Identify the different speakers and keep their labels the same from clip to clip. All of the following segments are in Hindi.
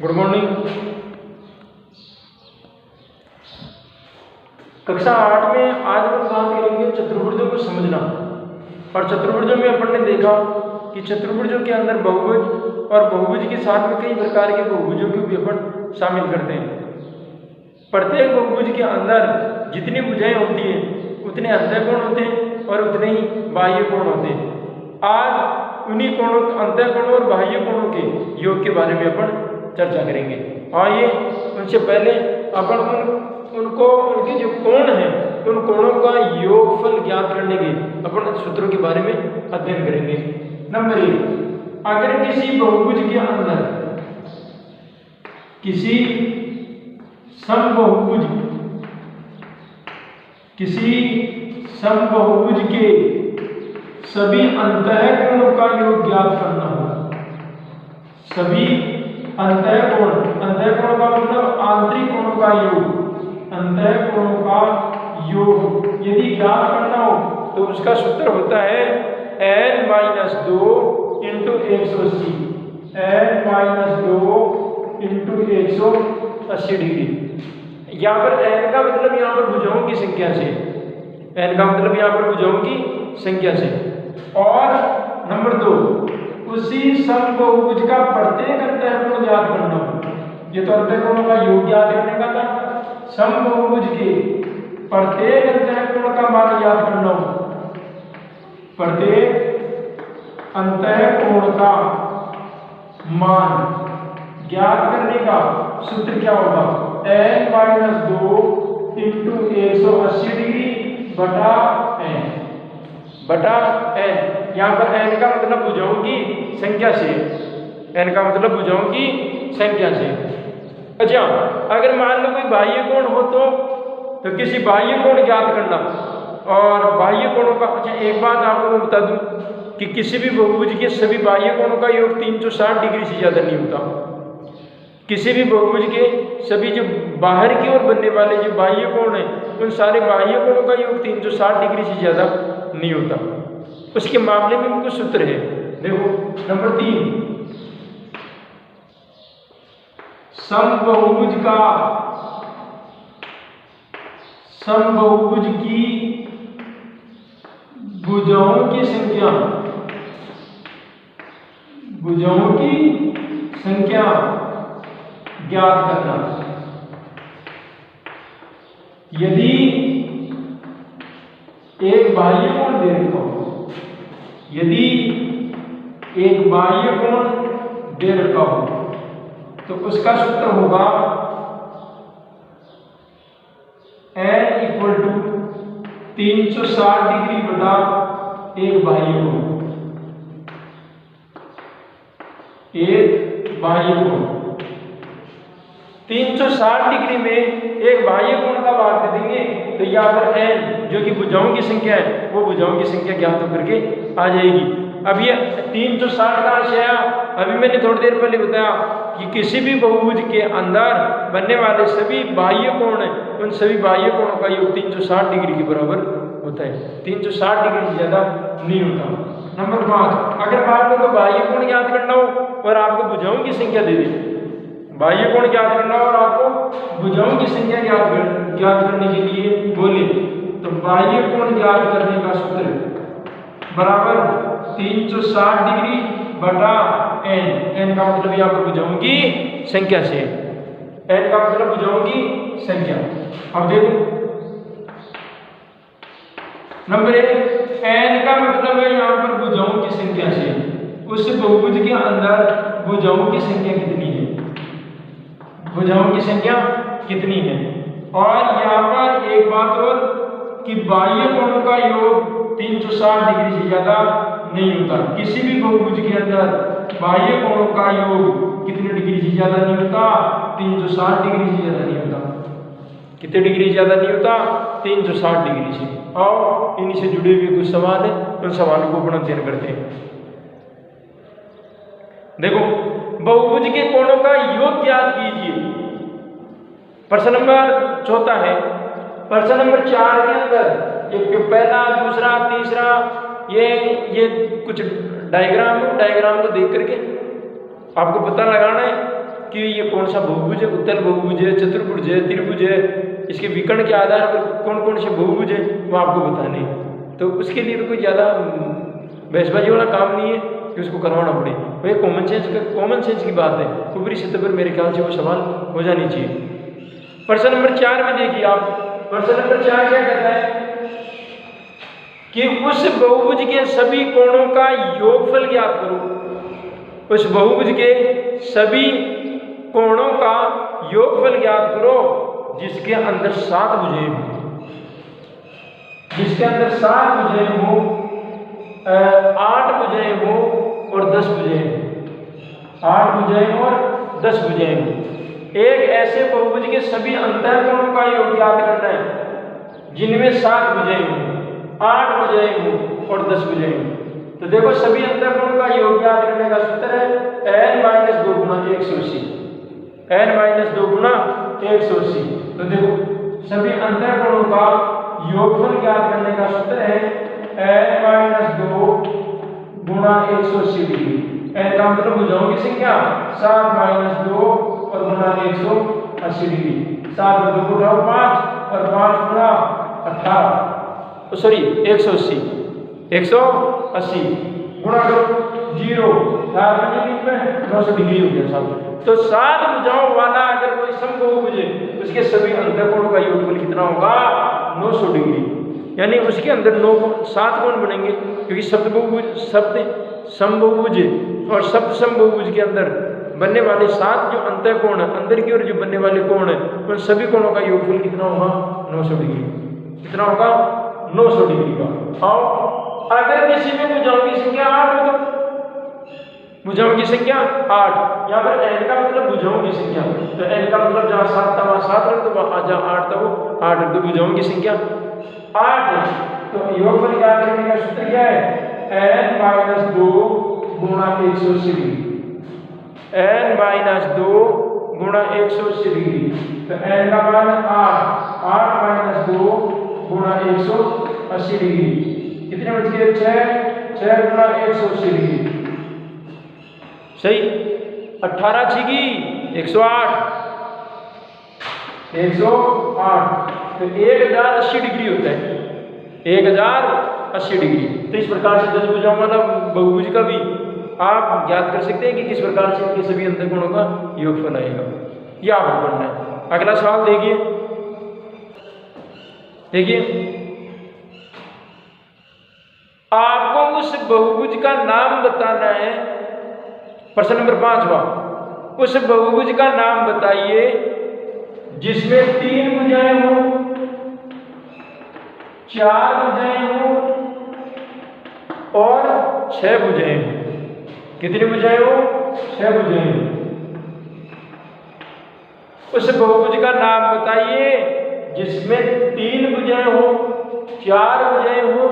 Speaker 1: Good morning. कक्षा 8 में आज हम बात करेंगे चतुर्भुजों को समझना। और चतुर्भुजों में अपन ने देखा कि चतुर्भुजों के अंदर बहुभुज और बहुभुज के साथ में कई प्रकार के बहुभुजों को भी अपन शामिल करते हैं। प्रत्येक बहुभुज के अंदर जितनी भुजाएं होती हैं उतने अंतःकोण होते हैं और उतने ही बाह्य कोण होते हैं। आज उन्हीं कोणों, अंतःकोण और बाह्य कोणों के योग के बारे में अपन चर्चा करेंगे। आइए उनसे पहले अपन उनके जो कोण हैं उन कोणों का योगफल ज्ञात करने के अपन सूत्रों के बारे में अध्ययन करेंगे। नंबर 1, अगर किसी बहुभुज के अंदर किसी समबहुभुज के सभी अंतःकोणों का योग ज्ञात करना होगा। सभी अंतःकोण का मतलब आंतरिक कोणों का योग, अंतःकोणों का योग यदि ज्ञात करना हो तो उसका सूत्र होता है n-2 × 180, n-2 × 180 डिग्री। यहाँ पर n का मतलब यहाँ पर भुजाओं की संख्या से, n का मतलब यहाँ पर भुजाओं की संख्या से। और नंबर 2, उसी समबहुभुज का प्रत्येक अंतःकोण ज्ञात करना हो। ये तो अंतःकोणों का योग ज्ञात करने का था। समबहुभुज के प्रत्येक अंतःकोण का मान ज्ञात करना हो। प्रत्येक अंतःकोण का मान ज्ञात करने का सूत्र क्या होगा? n-2 × 180 डिग्री बटा n। यहाँ पर n का मतलब भुजाओं की संख्या से, n का मतलब भुजाओं की संख्या से। अच्छा, अगर मान लो कोई बाह्य कोण हो तो किसी बाह्य कोण ज्ञात करना। और बाह्य कोणों का, अच्छा एक बात आपको मैं बता दूं कि किसी भी बहुभुज के सभी बाह्य कोणों का योग 360 डिग्री से ज़्यादा नहीं होता। किसी भी बहुभुज के सभी जो बाहर की ओर बनने वाले जो बाह्य कोण हैं उन सारे बाह्य कोणों का योग 360 डिग्री से ज़्यादा नहीं होता। उसके मामले में कुछ सूत्र है। देखो नंबर 3, समबहुभुज की भुजाओं की संख्या ज्ञात करना। यदि एक बाह्य कोण दे रखा हो, यदि एक बाह्य कोण दे रखा हो तो उसका सूत्र होगा n = 360 डिग्री बटा एक बाह्य कोण। एक बाह्य कोण 360 डिग्री में एक बाह्य कोण का भाग दे देंगे तो यहाँ पर n जो कि भुजाओं की संख्या है वो भुजाओं की संख्या ज्ञात होकर के आ जाएगी। अब ये 360 कहाँ से आया? अभी मैंने थोड़ी देर पहले बताया कि किसी भी बहुभुज के अंदर बनने वाले सभी बाह्य कोण हैं उन सभी बाह्य कोणों का योग 360 डिग्री के बराबर होता है। 360 डिग्री से ज़्यादा नहीं होता। नंबर 5, अगर आपको बाह्य कोण ज्ञात करना हो और आपको भुजाओं की संख्या दे दें, बाह्य कोण ज्ञात करना हो और आपको भुजाओं की संख्या ज्ञात करने के लिए बोले तो बाह्य कोण ज्ञात करने का सूत्र बराबर 360 डिग्री बटा n का मतलब यहाँ पर भुजाओं की संख्या से, n का मतलब भुजाओं की संख्या। अब देखो नंबर 1, n का मतलब है यहाँ पर भुजाओं की संख्या से। उस बहुभुज के अंदर भुजाओं की संख्या कितनी है, भुजाओं की संख्या कितनी है। और यहाँ पर एक बात और कि बाह्य कोणों का योग 360 डिग्री से ज्यादा नहीं होता। किसी भी बहुभुज के अंदर बाह्य कोणों का योग कितने डिग्री से ज्यादा नहीं होता? 360 डिग्री से ज्यादा नहीं होता। कितने डिग्री से ज्यादा नहीं होता? 360 डिग्री से। और इन्हीं से जुड़े हुए कुछ सवाल है, उन सवालों को अपन अध्ययन करते हैं। देखो, बहुभुज के कोणों का योग ज्ञात कीजिए। प्रश्न नंबर 4 है। प्रश्न नंबर 4 के अंदर एक पहला, दूसरा, तीसरा ये कुछ डायग्राम को देख करके आपको पता लगाना है कि ये कौन सा बहुभुज है, उत्तल बहुभुज है, चतुर्भुज है, त्रिभुज है, इसके विकर्ण के आधार पर कौन कौन से बहुभुज है वो आपको बताने हैं। तो उसके लिए तो कोई ज़्यादा बहसबाजी वाला काम नहीं है कि उसको करवाना पड़े। वो एक कॉमन सेंस की बात है, ऊपरी सतह पर मेरे ख्याल से वो सवाल हो जानी चाहिए। प्रश्न नंबर 4 में देखिए आप, प्रश्न नंबर 4 क्या कहता है कि उस बहुभुज के सभी कोणों का योगफल ज्ञात करो। उस बहुभुज के सभी कोणों का योगफल ज्ञात करो जिसके अंदर 7 भुजें हो, जिसके अंदर 7 भुजें हो, 8 भुजें हो और 10 भुजें हो, 8 भुजें और 10 भुजें हो। एक ऐसे बहुभुज के सभी अंतःकोणों का योग ज्ञात करना है जिनमें 7 भुजें हो, 8 भुजें हो और 10 भुजें हो। तो देखो सभी अंतःकोणों का योग ज्ञात करने का सूत्र है n-2 गुना 180, n-2 गुना 180। तो देखो सभी अंतःकोणों का योगफल ज्ञात करने का सूत्र है n-2 गुणा 180 डिग्री। n का मतलब भुजाओं की संख्या 7 - 2 और गुणा 180 डिग्री। 7 में 2 को उठाओ 5 और 5 गुणा 18, सॉरी 180, 180 गुणा करो 0, 4 में 900 डिग्री हो गया साहब। तो 7 भुजाओं वाला अगर कोई समबाहुभुज है उसके सभी अंतःकोणों का योगफल कितना होगा? 900 डिग्री। यानी उसके अंदर 7 कोण बनेंगे क्योंकि समबाहुभुज और सप्त समबाहुभुज के अंदर बनने वाले 7 जो अंतःकोण है, अंदर की ओर जो बनने वाले कोण है, उन सभी कोणों का योगफल कितना होगा? 900 डिग्री। कितना होगा? 900 डिग्री का। और अगर किसी में भुजाओं की संख्या 8 हो तो भुजाओं की संख्या 8, यहाँ पर n का मतलब भुजाओं की संख्या, तो n का मतलब जहाँ 7 था वहाँ 7 रख दो, वहाँ जहाँ 8 था वो 8 रख दो, भुजाओं की संख्या 8 है। तो योगफल ज्ञात करने का सूत्र क्या है? n-2 गुणा 180 डिग्री, n-2 गुणा 180 डिग्री। तो n का मान 8 - 2 गुणा 180 डिग्री, कितने बच गए? 6 गुणा 180 डिग्री, सही। 18 छिगी 108, 108। तो 1080 डिग्री होता है, 1080 डिग्री। तो इस प्रकार से 10 भुजाओं वाला बहुभुज का भी आप ज्ञात कर सकते हैं कि किस प्रकार से इनके सभी अंतःकोणों का योगफल आएगा। यह आपको पढ़ना है। अगला सवाल देखिए, आपको उस बहुभुज का नाम बताना है। प्रश्न नंबर 5वां, उस बहुभुज का नाम बताइए जिसमें 3 भुजाएं हो, 4 भुजाएं हो और 6 भुजाएं हो। कितनी भुजाएं हो? 6 भुजाएं हो। उस बहुभुज का नाम बताइए जिसमें 3 भुजाएं हो, 4 भुजाएं हो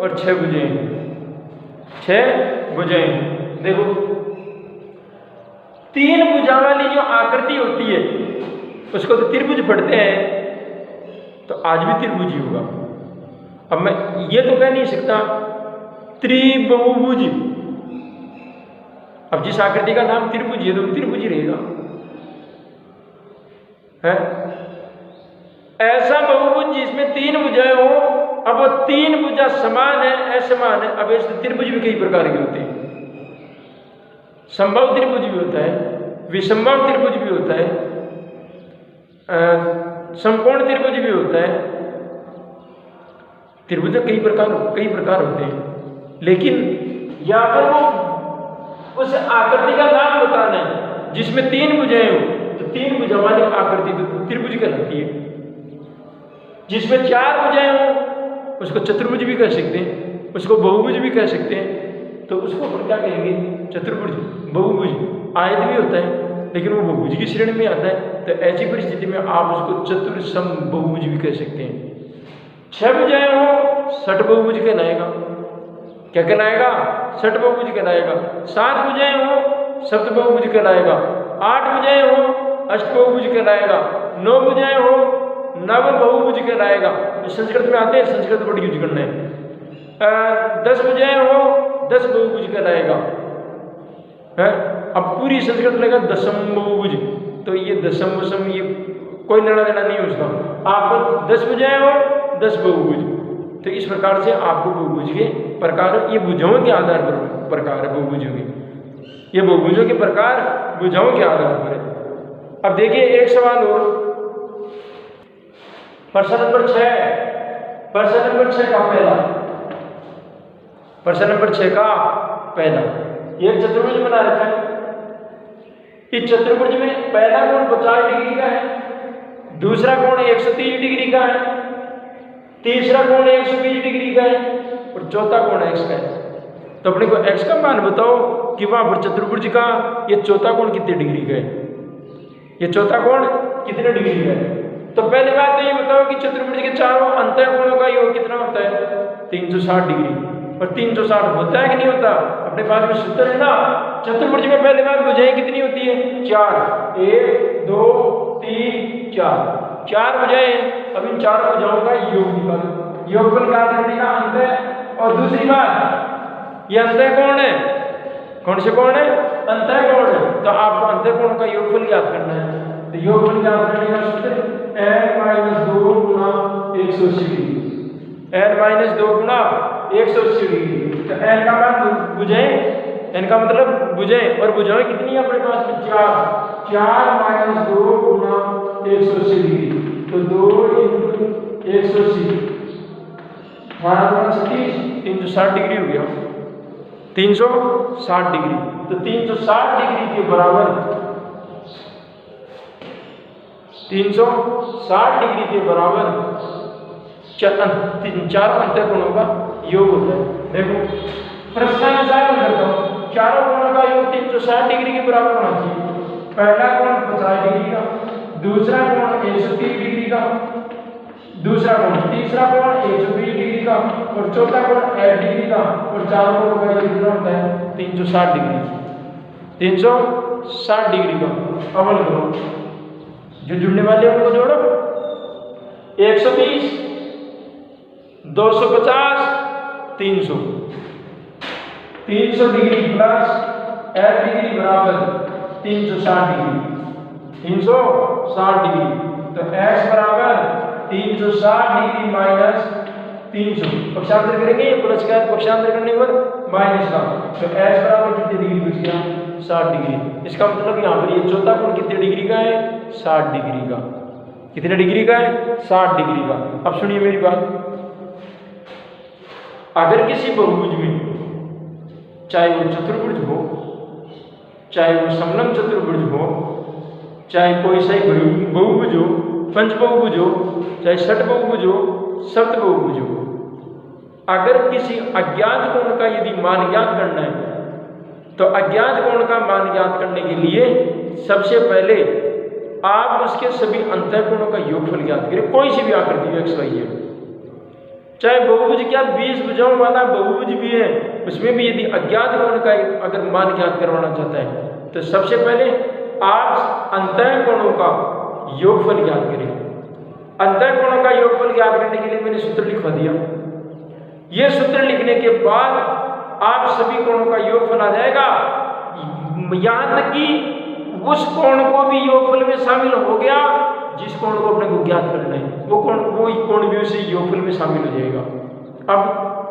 Speaker 1: और 6 भुजाएं हो। 6 भुजाएं हो। देखो 3 भुजा वाली जो आकृति होती है उसको तो त्रिभुज पढ़ते हैं, तो आज भी त्रिभुज ही होगा। अब मैं ये तो कह नहीं सकता त्रिबहुभुज, अब जिस आकृति का नाम त्रिभुज है तो त्रिभुज ही रहेगा, है? ऐसा बहुभुज जिसमें 3 भुजाएं हो, अब वो 3 भुजा समान है, असमान है। अब ऐसे त्रिभुज भी कई प्रकार के होते हैं। संभव त्रिभुज भी होता है, विसंभव त्रिभुज भी होता है, समकोण त्रिभुज भी होता है। त्रिभुज कई प्रकार होते हैं, लेकिन यहाँ पर वो उस आकृति का नाम बताना है जिसमें 3 भुजाएं हो, तो 3 भुजा वाली आकृति तो त्रिभुज कहलाती है। जिसमें 4 भुजाएं हो उसको चतुर्भुज भी कह सकते हैं, उसको बहुभुज भी कह सकते हैं। तो उसको अपन क्या कहेंगे? चतुर्भुज, बहुभुज। आयत भी होता है लेकिन वो बहुभुज की श्रेणी में आता है, तो ऐसी परिस्थिति में आप उसको चतुर्सम बहुभुज भी कह सकते हैं। 6 भुजाएं हो षट बहुभुज कहलाएगा। क्या कहलाएगा? षट बहुभुज कहलाएगा। 7 भुजाएं हो सप्त बहुभुज कहलाएगा। 8 भुजाएं हो अष्ट बहुभुज कहलाएगा। 9 भुजाएं हो नव बहुभुज कहलाएगा। तो संस्कृत में आते हैं, संस्कृत वर्ड यूज करना है। 10 भुजाएं हो 10 बहुभुज कहलाएगा, है? अब पूरी संस्कृत लगेगा दशम बहुभुज। तो ये दशम वशम ये कोई लेना देना नहीं है उसका। आपको 10 भुजाएं और 10 बहुभुज, तो इस प्रकार से आपको बहुभुज के प्रकार, ये भुजाओं के आधार पर प्रकार है बहुभुजों के, ये बहुभुजों के प्रकार भुजाओं के आधार पर है। अब देखिए एक सवाल और, प्रश्न नंबर 6, प्रश्न नंबर 6 का पहला, प्रश्न नंबर 6 का पहला, एक चतुर्भुज बना रखा है। इस चतुर्भुज में पहला कोण 50 डिग्री का है, दूसरा कोण 130 डिग्री का है, तीसरा कोण 120 डिग्री का है और चौथा कोण x का है। तो अपने को x का मान बताओ कि वहां पर चतुर्भुज का ये चौथा कोण कितने डिग्री का है, ये चौथा कोण कितने डिग्री का है। तो पहले बात तो ये बताओ कि चतुर्भुज के चारों अंतः कोणों का योग कितना होता है, 360 डिग्री। और 360 होता है कि नहीं होता, अपने पास में सूत्र है ना। चतुर्भुज में पहले बात भुजाएं कितनी होती है, 4, 1 2 3 4 भुजाएं। अब इन चारों भुजाओं का योग निकालो, योगफल ज्ञात करने का अंतः। और दूसरी बात, ये अंतः कोण है, कौन से कोण है, अंतः कोण है। तो आपको अंतः कोण का योगफल ज्ञात करना है। तो योगफल ज्ञात करने का सूत्र n-2 गुणा 180 डिग्री, n-2 गुणा 180 डिग्री। तो n का मान भुजाएं, n का मतलब भुजाएं, और भुजाएं कितनी है अपने पास में, 4 - 2 गुणा 180 डिग्री। तो 2 × 180 360 डिग्री हो गया, 360 डिग्री। तो 360 डिग्री के बराबर, 360 डिग्री के बराबर चारों अंतः कोणों का योग होता है। देखो प्रश्नानुसार मैं करता हूँ, चारों कोणों का योग 360 डिग्री के बराबर होना चाहिए। पहला कोण 50 डिग्री का, दूसरा कोण 130 डिग्री का, दूसरा कोण, तीसरा कोण 120 डिग्री का और चौथा कोण 60 डिग्री का। और चारों कोणों का योग कितना होता है, 360 डिग्री, 360 डिग्री का। अमल करो, जो जुड़ने वाले हैं उनको जोड़ो, 120 250 300, 300 डिग्री प्लस 60 डिग्री बराबर 360 डिग्री, 360 डिग्री। तो x बराबर 360 डिग्री माइनस 300, पक्षांतर करेंगे, प्लस का पक्षांतर करने पर माइनस का। तो x बराबर कितने डिग्री बच गया, 60 डिग्री। इसका मतलब यहाँ पर ये चौथा कोण कितने डिग्री का है, 60 डिग्री का। कितने डिग्री का है, 60 डिग्री का। अब सुनिए मेरी बात, अगर किसी बहुभुज में, चाहे वो चतुर्भुज हो, चाहे वो समलंब चतुर्भुज हो, चाहे कोई सही बहुभुज हो, पंचबहुभुज हो, चाहे षटबहुभुज हो, सप्तबहुभुज हो, अगर किसी अज्ञात कोण का यदि मान ज्ञात करना है, तो अज्ञात कोण का मान ज्ञात करने के लिए सबसे पहले आप उसके सभी अंतः कोणों का योगफल ज्ञात करें। कोई सी भी आकृति x y है, चाहे बहुभुज क्या 20 भुजाओं वाला बहुभुज भी है, उसमें भी यदि अज्ञात कोण का अगर मान ज्ञात करवाना चाहता है, तो सबसे पहले आप अंतः कोणों का योगफल ज्ञात करें। अंतः कोणों का योगफल ज्ञात करने के लिए मैंने सूत्र लिखवा दिया। यह सूत्र लिखने के बाद आप सभी कोणों का योगफल आ जाएगा, यहां तक कि उस कोण को भी योगफल में शामिल हो गया जिस कोण को अपने को ज्ञात करना है, वो कोण भी उसी योगफल में शामिल हो जाएगा। अब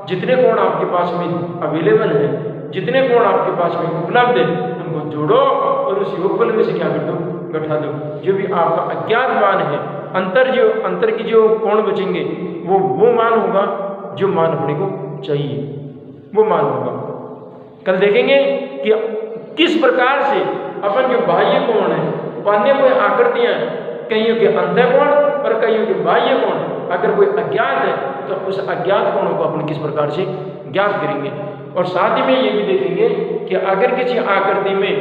Speaker 1: जितने कोण आपके पास में अवेलेबल है, जितने कोण आपके पास में उपलब्ध है, उनको जोड़ो और उस योगफल में से क्या कर दो, घटा दो। जो भी आपका अज्ञात मान है, अंतर की जो कोण बचेंगे वो मान होगा जो मान अपने को चाहिए, वो मान होगा। कल देखेंगे कि किस प्रकार से अपन जो बाह्य कोण है, अन्य कोई आकृतियां, कईयों के अंतः कोण और कईयों के बाह्य कोण, अगर कोई अज्ञात है तो उस अज्ञात कोणों को अपन किस प्रकार से ज्ञात करेंगे। और साथ ही में ये भी देखेंगे कि अगर किसी आकृति में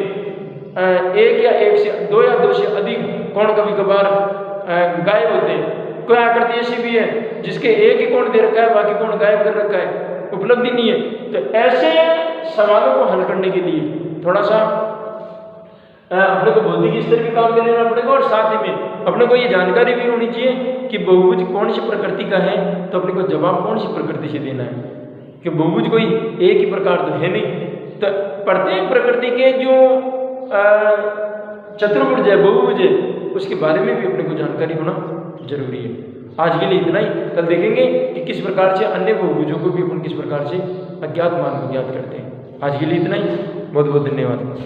Speaker 1: एक या एक से दो या दो से अधिक कोण कभी कभार गायब होते हैं, कोई आकृति ऐसी भी है जिसके एक ही कोण दे रखा है, बाकी कोण गायब कर रखा है, उपलब्धि नहीं है, तो ऐसे सवालों को हल करने के लिए थोड़ा सा अपने को भौतिक स्तर भी काम कर लेना पड़ेगा। और साथ ही में अपने को ये जानकारी भी होनी चाहिए कि बहुभुज कौन सी प्रकृति का है, तो अपने को जवाब कौन सी प्रकृति से देना है। कि बहुभुज कोई एक ही प्रकार तो है नहीं, तो प्रत्येक प्रकृति के जो चतुर्भुज है, बहुभुज है, उसके बारे में भी अपने को जानकारी होना जरूरी है। आज के लिए इतना ही। कल देखेंगे कि किस प्रकार से अन्य बहुभुजों को भी अपन किस प्रकार से अज्ञात मान को ज्ञात करते हैं। आज के लिए इतना ही। बहुत बहुत धन्यवाद।